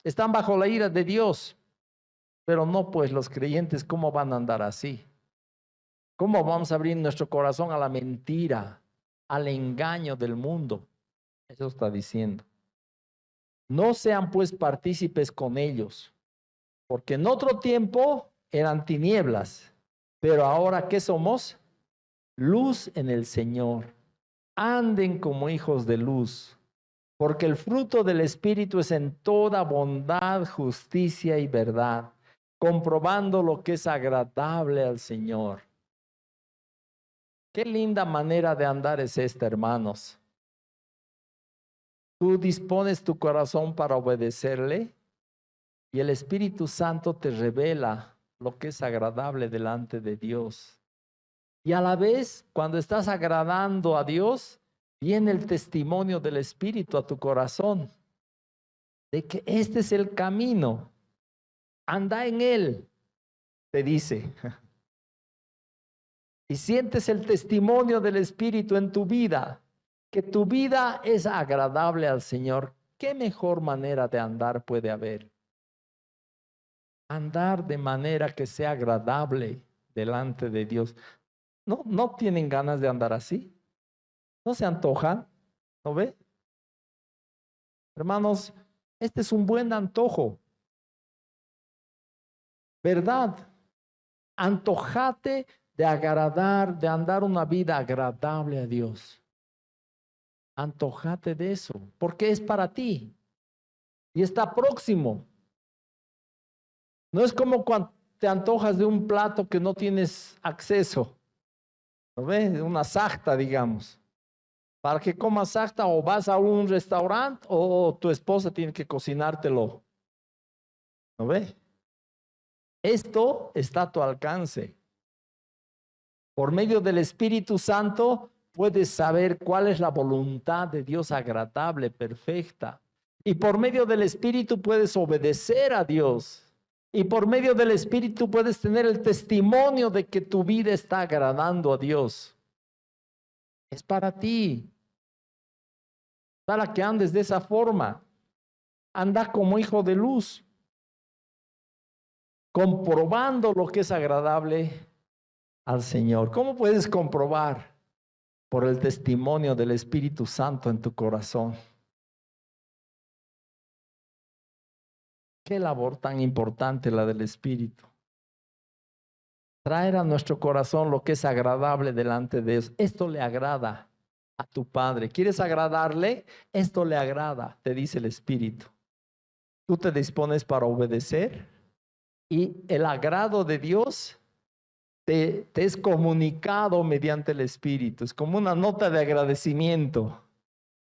están bajo la ira de Dios, pero no pues los creyentes, ¿cómo van a andar así? ¿Cómo vamos a abrir nuestro corazón a la mentira, al engaño del mundo? Eso está diciendo. No sean pues partícipes con ellos, porque en otro tiempo eran tinieblas, pero ahora ¿qué somos? Luz en el Señor. Anden como hijos de luz, porque el fruto del Espíritu es en toda bondad, justicia y verdad, comprobando lo que es agradable al Señor. Qué linda manera de andar es esta, hermanos. Tú dispones tu corazón para obedecerle y el Espíritu Santo te revela lo que es agradable delante de Dios. Y a la vez, cuando estás agradando a Dios, viene el testimonio del Espíritu a tu corazón de que este es el camino. Anda en él, te dice. Y sientes el testimonio del Espíritu en tu vida, que tu vida es agradable al Señor. ¿Qué mejor manera de andar puede haber? Andar de manera que sea agradable delante de Dios. ¿No tienen ganas de andar así? ¿No se antojan? ¿No ve? Hermanos, este es un buen antojo. ¿Verdad? Antojate de agradar, de andar una vida agradable a Dios. Antojate de eso, porque es para ti y está próximo. No es como cuando te antojas de un plato que no tienes acceso, ¿no ves? Una sarta, digamos. Para que comas sarta o vas a un restaurante o tu esposa tiene que cocinártelo, ¿no ves? Esto está a tu alcance. Por medio del Espíritu Santo puedes saber cuál es la voluntad de Dios agradable, perfecta. Y por medio del Espíritu puedes obedecer a Dios. Y por medio del Espíritu puedes tener el testimonio de que tu vida está agradando a Dios. Es para ti. Para que andes de esa forma. Anda como hijo de luz, comprobando lo que es agradable al Señor. ¿Cómo puedes comprobar? Por el testimonio del Espíritu Santo en tu corazón. Qué labor tan importante la del Espíritu. Traer a nuestro corazón lo que es agradable delante de Dios. Esto le agrada a tu Padre. ¿Quieres agradarle? Esto le agrada, te dice el Espíritu. Tú te dispones para obedecer y el agrado de Dios te es comunicado mediante el Espíritu. Es como una nota de agradecimiento.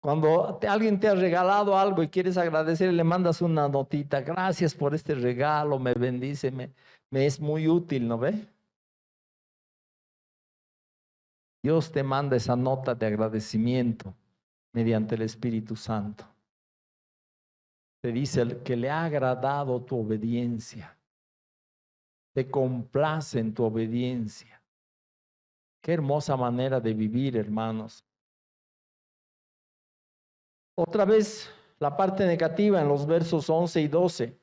Cuando alguien te ha regalado algo y quieres agradecer, le mandas una notita. Gracias por este regalo, me bendice, me es muy útil, ¿no ve? Dios te manda esa nota de agradecimiento mediante el Espíritu Santo. Te dice que le ha agradado tu obediencia. Te complace en tu obediencia. Qué hermosa manera de vivir, hermanos. Otra vez, la parte negativa en los versos 11 y 12.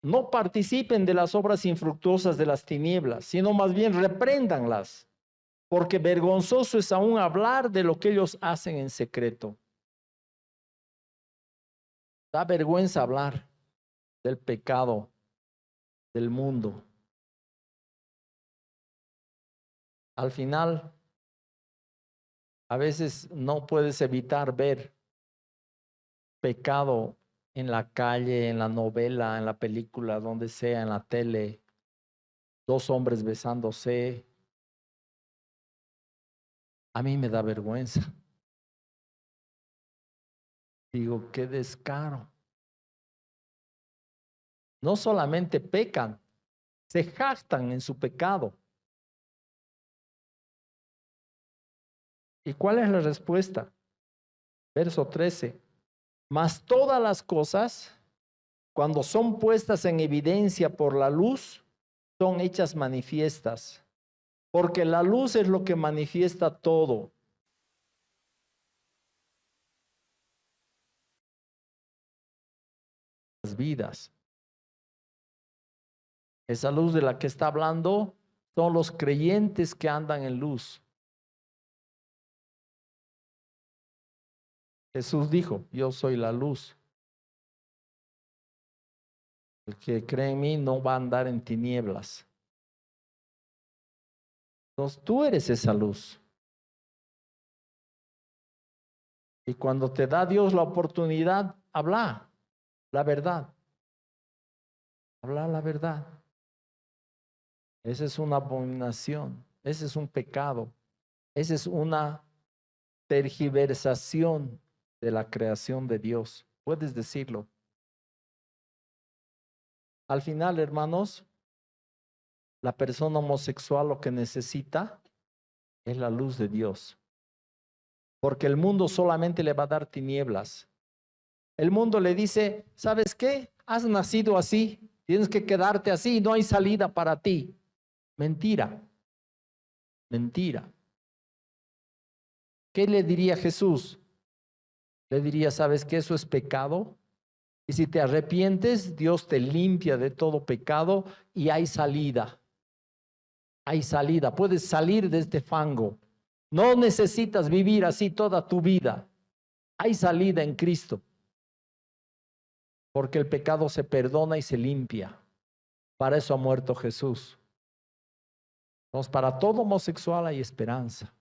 No participen de las obras infructuosas de las tinieblas, sino más bien repréndanlas, porque vergonzoso es aún hablar de lo que ellos hacen en secreto. Da vergüenza hablar del pecado del mundo. Al final, a veces no puedes evitar ver pecado en la calle, en la novela, en la película, donde sea, en la tele, dos hombres besándose. A mí me da vergüenza. Digo, qué descaro. No solamente pecan, se jactan en su pecado. ¿Y cuál es la respuesta? Verso 13. Mas todas las cosas, cuando son puestas en evidencia por la luz, son hechas manifiestas, porque la luz es lo que manifiesta todo. Las vidas. Esa luz de la que está hablando son los creyentes que andan en luz. Jesús dijo, yo soy la luz. El que cree en mí no va a andar en tinieblas. Entonces tú eres esa luz. Y cuando te da Dios la oportunidad, habla la verdad. Habla la verdad. Esa es una abominación. Ese es un pecado. Esa es una tergiversación de la creación de Dios. Puedes decirlo. Al final, hermanos, la persona homosexual lo que necesita es la luz de Dios. Porque el mundo solamente le va a dar tinieblas. El mundo le dice, ¿sabes qué? Has nacido así, tienes que quedarte así, no hay salida para ti. Mentira, mentira. ¿Qué le diría Jesús? Le diría, ¿sabes qué? Eso es pecado. Y si te arrepientes, Dios te limpia de todo pecado y hay salida. Hay salida, puedes salir de este fango. No necesitas vivir así toda tu vida. Hay salida en Cristo. Porque el pecado se perdona y se limpia. Para eso ha muerto Jesús. Entonces, para todo homosexual hay esperanza.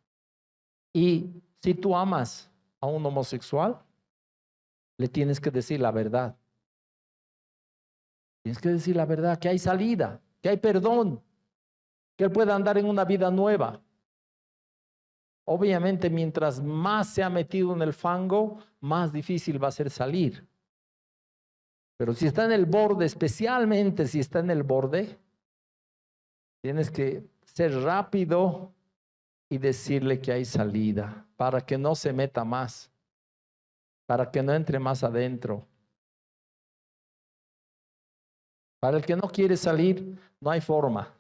Y si tú amas a un homosexual, le tienes que decir la verdad. Tienes que decir la verdad, que hay salida, que hay perdón, que él puede andar en una vida nueva. Obviamente, mientras más se ha metido en el fango, más difícil va a ser salir. Pero si está en el borde, especialmente si está en el borde, tienes que ser rápido y decirle que hay salida para que no se meta más, para que no entre más adentro. Para el que no quiere salir, no hay forma.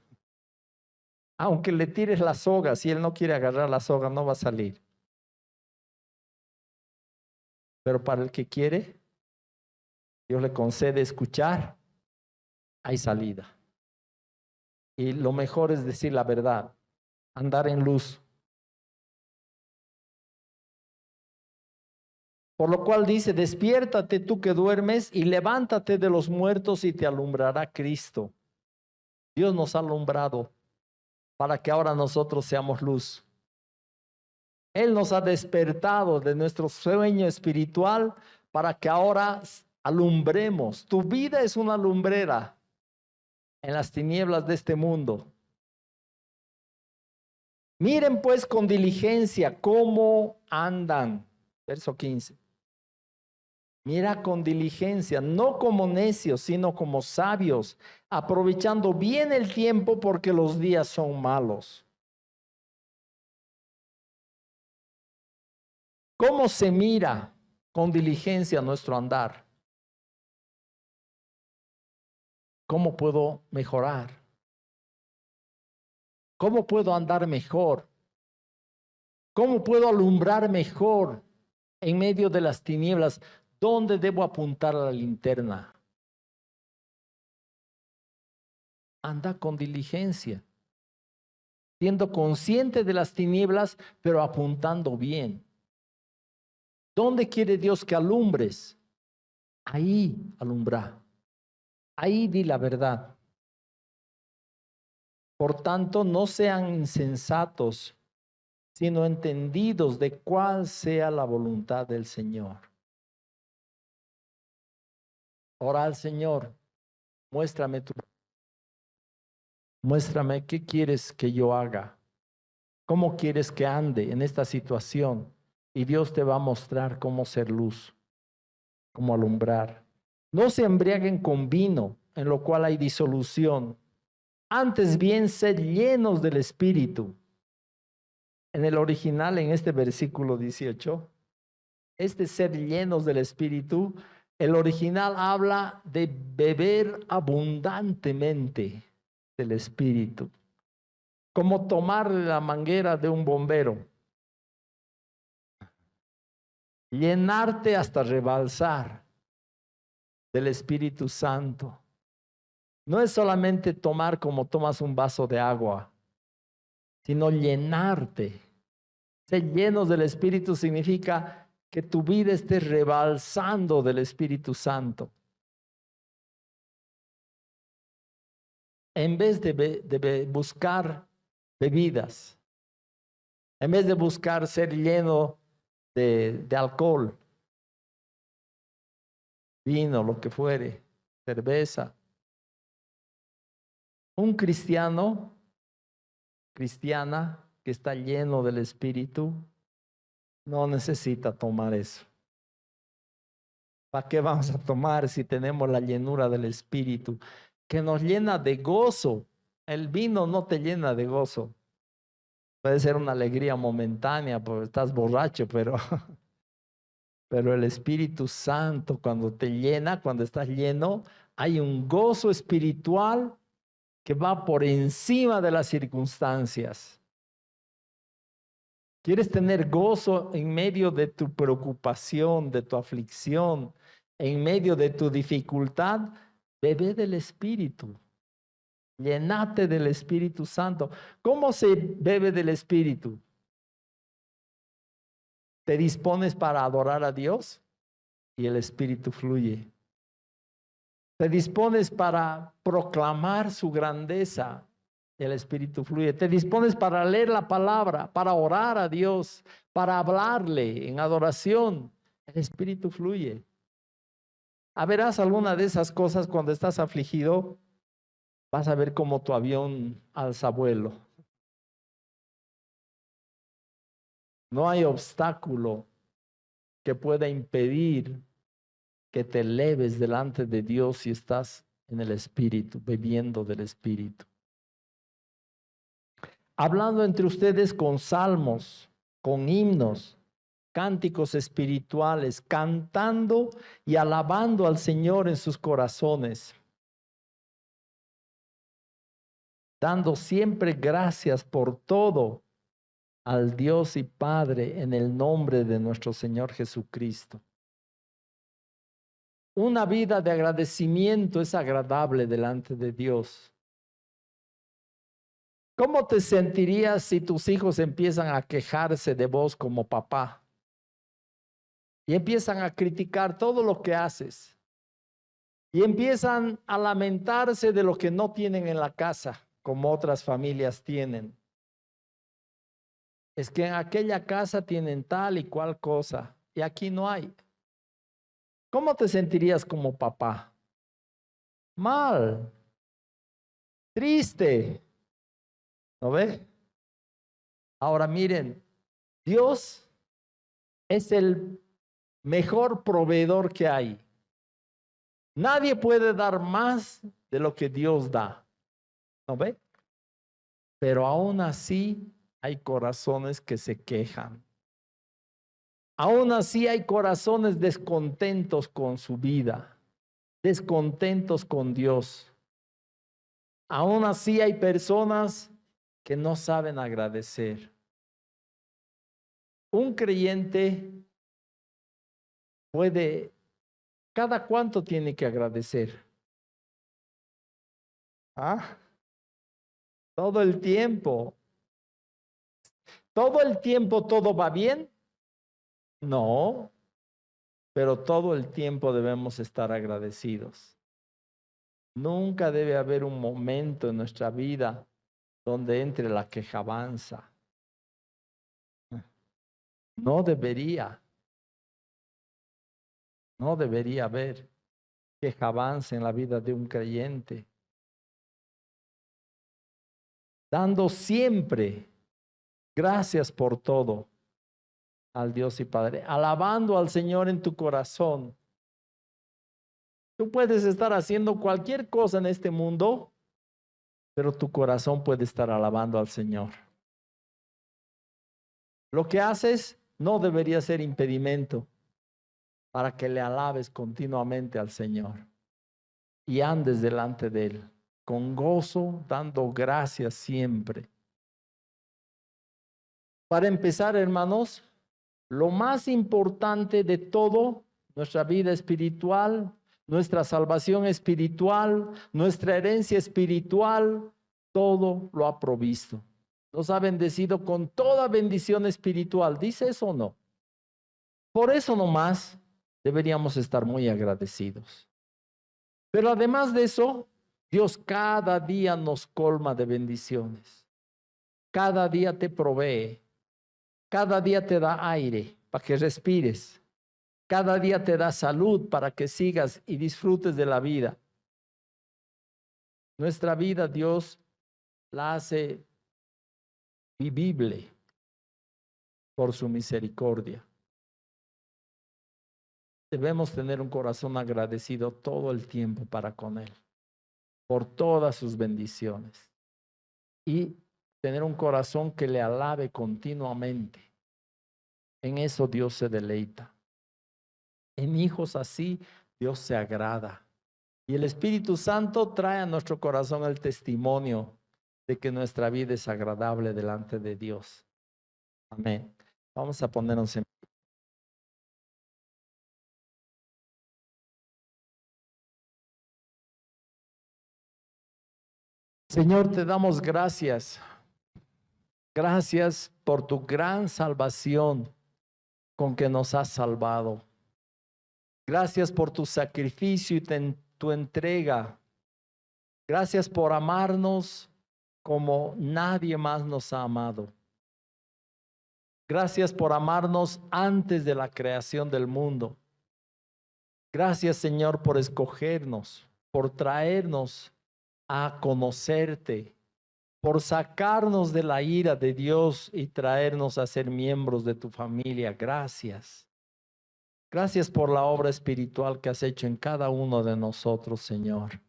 Aunque le tires la soga, si él no quiere agarrar la soga, no va a salir. Pero para el que quiere, Dios le concede escuchar, hay salida. Y lo mejor es decir la verdad, andar en luz. Por lo cual dice, despiértate tú que duermes y levántate de los muertos y te alumbrará Cristo. Dios nos ha alumbrado para que ahora nosotros seamos luz. Él nos ha despertado de nuestro sueño espiritual para que ahora alumbremos. Tu vida es una lumbrera en las tinieblas de este mundo. Miren pues con diligencia cómo andan. Verso 15. Mira con diligencia, no como necios, sino como sabios, aprovechando bien el tiempo porque los días son malos. ¿Cómo se mira con diligencia nuestro andar? ¿Cómo puedo mejorar? ¿Cómo puedo andar mejor? ¿Cómo puedo alumbrar mejor en medio de las tinieblas? ¿Dónde debo apuntar a la linterna? Anda con diligencia, siendo consciente de las tinieblas, pero apuntando bien. ¿Dónde quiere Dios que alumbres? Ahí alumbra. Ahí di la verdad. Por tanto, no sean insensatos, sino entendidos de cuál sea la voluntad del Señor. Ora al Señor, muéstrame muéstrame qué quieres que yo haga, cómo quieres que ande en esta situación, y Dios te va a mostrar cómo ser luz, cómo alumbrar. No se embriaguen con vino, en lo cual hay disolución. Antes bien, sed llenos del Espíritu. En el original, en este versículo 18, este ser llenos del Espíritu, el original habla de beber abundantemente del Espíritu, como tomar la manguera de un bombero, llenarte hasta rebalsar del Espíritu Santo. No es solamente tomar como tomas un vaso de agua, sino llenarte. Ser llenos del Espíritu significa que tu vida esté rebalsando del Espíritu Santo. En vez de buscar bebidas, en vez de buscar ser lleno de alcohol, vino, lo que fuere, cerveza. Un cristiana que está lleno del Espíritu, no necesita tomar eso. ¿Para qué vamos a tomar si tenemos la llenura del Espíritu, que nos llena de gozo? El vino no te llena de gozo. Puede ser una alegría momentánea porque estás borracho, pero el Espíritu Santo cuando te llena, cuando estás lleno, hay un gozo espiritual que va por encima de las circunstancias. ¿Quieres tener gozo en medio de tu preocupación, de tu aflicción, en medio de tu dificultad? Bebe del Espíritu. Llénate del Espíritu Santo. ¿Cómo se bebe del Espíritu? Te dispones para adorar a Dios y el Espíritu fluye. Te dispones para proclamar su grandeza, el Espíritu fluye. Te dispones para leer la palabra, para orar a Dios, para hablarle en adoración, el Espíritu fluye. A verás alguna de esas cosas cuando estás afligido, vas a ver cómo tu avión alza vuelo. No hay obstáculo que pueda impedir que te eleves delante de Dios si estás en el Espíritu, bebiendo del Espíritu. Hablando entre ustedes con salmos, con himnos, cánticos espirituales, cantando y alabando al Señor en sus corazones, dando siempre gracias por todo al Dios y Padre en el nombre de nuestro Señor Jesucristo. Una vida de agradecimiento es agradable delante de Dios. ¿Cómo te sentirías si tus hijos empiezan a quejarse de vos como papá? y empiezan a criticar todo lo que haces y empiezan a lamentarse de lo que no tienen en la casa, como otras familias tienen. Es que en aquella casa tienen tal y cual cosa y aquí no hay. ¿Cómo te sentirías como papá? Mal, triste, ¿no ve? Ahora miren, Dios es el mejor proveedor que hay. Nadie puede dar más de lo que Dios da, ¿no ve? Pero aún así hay corazones que se quejan. Aún así hay corazones descontentos con su vida, descontentos con Dios. Aún así hay personas que no saben agradecer. Un creyente puede, ¿cada cuánto tiene que agradecer? ¿Ah? Todo el tiempo. ¿Todo el tiempo todo va bien? No, pero todo el tiempo debemos estar agradecidos. Nunca debe haber un momento en nuestra vida donde entre la quejabanza. No debería, no debería haber quejabanza en la vida de un creyente. Dando siempre gracias por todo al Dios y Padre, alabando al Señor en tu corazón. Tú puedes estar haciendo cualquier cosa en este mundo, pero tu corazón puede estar alabando al Señor. Lo que haces no debería ser impedimento para que le alabes continuamente al Señor y andes delante de Él con gozo, dando gracias siempre. Para empezar, hermanos, lo más importante de todo, nuestra vida espiritual, nuestra salvación espiritual, nuestra herencia espiritual, todo lo ha provisto. Nos ha bendecido con toda bendición espiritual. ¿Dice eso o no? Por eso nomás deberíamos estar muy agradecidos. Pero además de eso, Dios cada día nos colma de bendiciones. Cada día te provee. Cada día te da aire para que respires. Cada día te da salud para que sigas y disfrutes de la vida. Nuestra vida Dios la hace vivible por su misericordia. Debemos tener un corazón agradecido todo el tiempo para con Él, por todas sus bendiciones. Y tener un corazón que le alabe continuamente. En eso Dios se deleita. En hijos así Dios se agrada. Y el Espíritu Santo trae a nuestro corazón el testimonio de que nuestra vida es agradable delante de Dios. Amén. Vamos a ponernos en... Señor, te damos gracias. Gracias por tu gran salvación con que nos has salvado. Gracias por tu sacrificio y tu entrega. Gracias por amarnos como nadie más nos ha amado. Gracias por amarnos antes de la creación del mundo. Gracias, Señor, por escogernos, por traernos a conocerte, por sacarnos de la ira de Dios y traernos a ser miembros de tu familia. Gracias. Gracias por la obra espiritual que has hecho en cada uno de nosotros, Señor.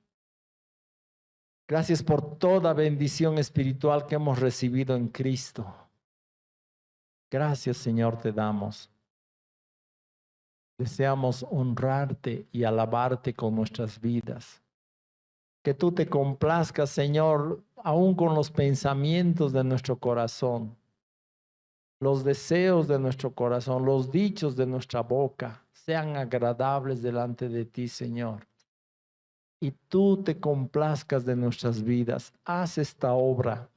Gracias por toda bendición espiritual que hemos recibido en Cristo. Gracias, Señor, te damos. Deseamos honrarte y alabarte con nuestras vidas. Que tú te complazcas, Señor, aún con los pensamientos de nuestro corazón, los deseos de nuestro corazón, los dichos de nuestra boca, sean agradables delante de ti, Señor. Y tú te complazcas de nuestras vidas. Haz esta obra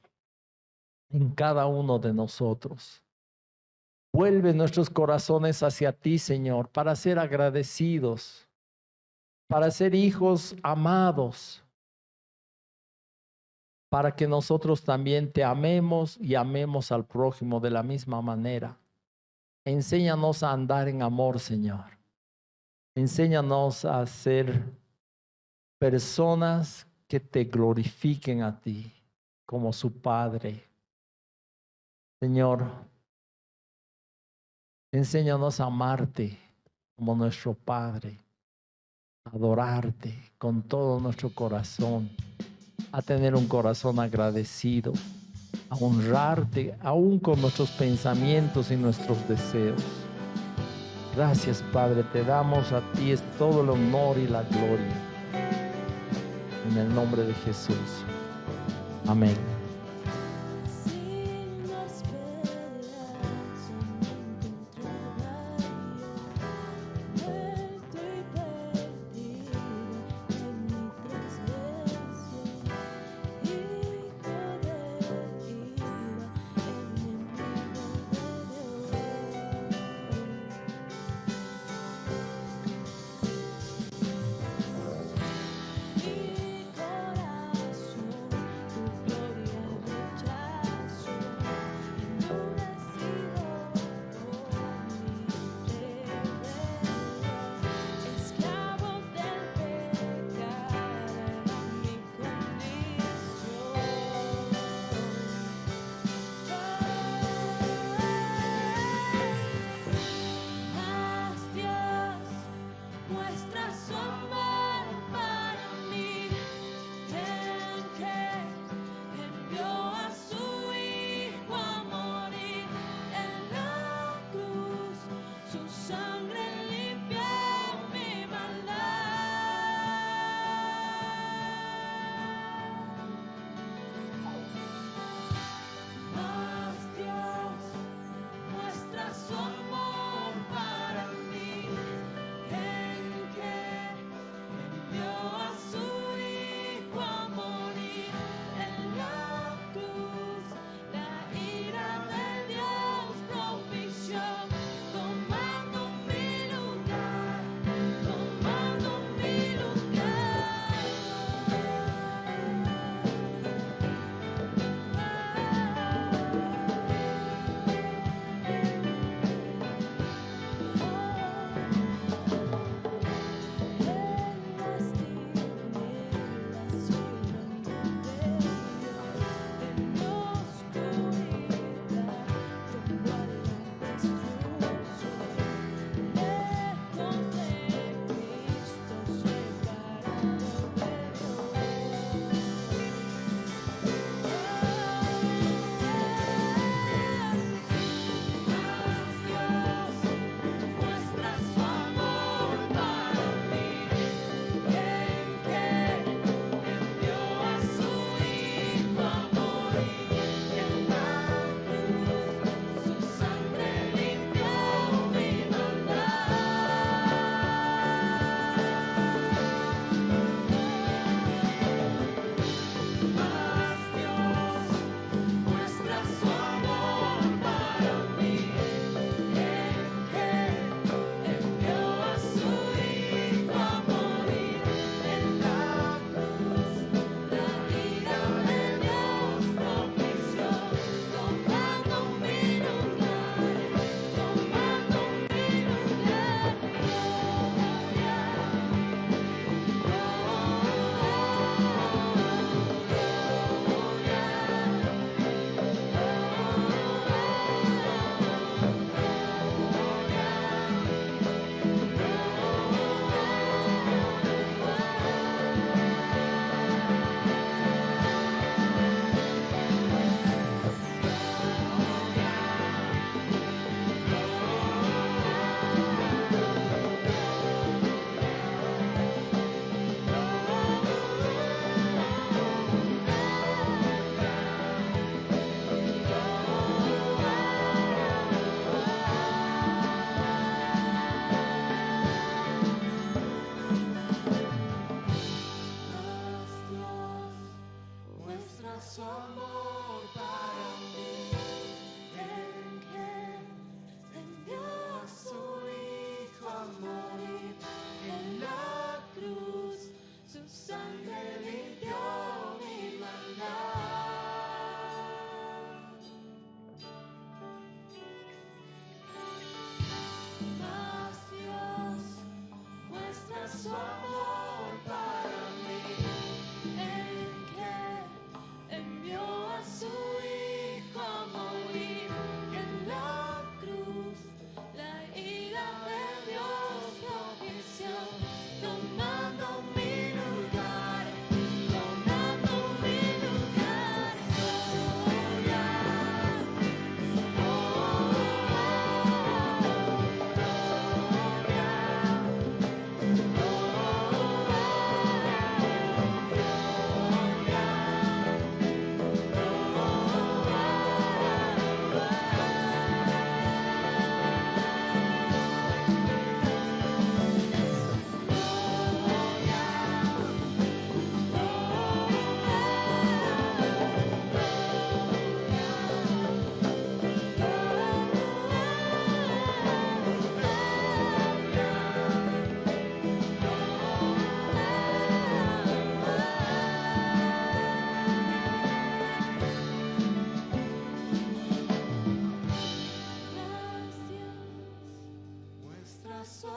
en cada uno de nosotros. Vuelve nuestros corazones hacia ti, Señor, para ser agradecidos, para ser hijos amados, para que nosotros también te amemos y amemos al prójimo de la misma manera. Enséñanos a andar en amor, Señor. Enséñanos a ser personas que te glorifiquen a ti como su Padre. Señor, enséñanos a amarte como nuestro Padre, a adorarte con todo nuestro corazón, a tener un corazón agradecido, a honrarte aún con nuestros pensamientos y nuestros deseos. Gracias, Padre, te damos a ti es todo el honor y la gloria. En el nombre de Jesús. Amén.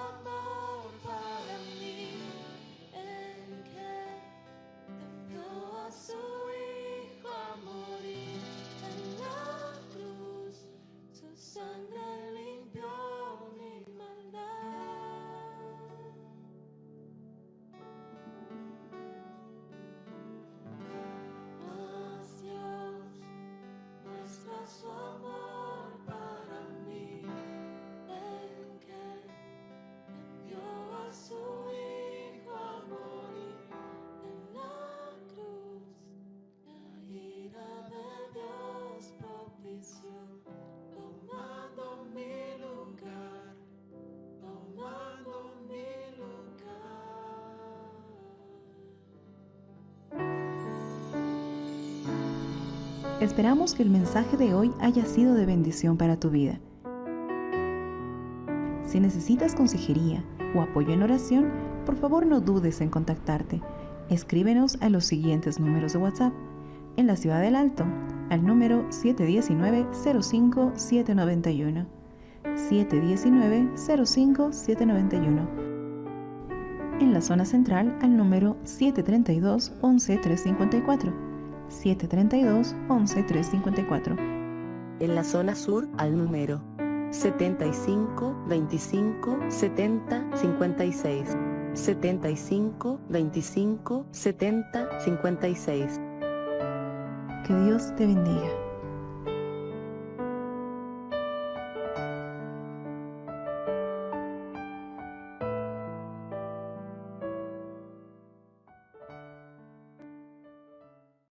amor para mí, en que envió a su Hijo a morir en la cruz, su sangre limpió mi maldad. Mas Dios muestra su amor para mí, en que envió a su Hijo a morir en la cruz. La ira de Dios propició, tomando mi lugar, tomando mi lugar. Esperamos que el mensaje de hoy haya sido de bendición para tu vida. Si necesitas consejería o apoyo en oración, por favor no dudes en contactarte. Escríbenos a los siguientes números de WhatsApp. En la Ciudad del Alto, al número 719-05-791. 719-05-791. En la zona central, al número 732-11-354. 732-11-354. En la zona sur, al número 75 25 70 56. 75 25 70 56. Que Dios te bendiga.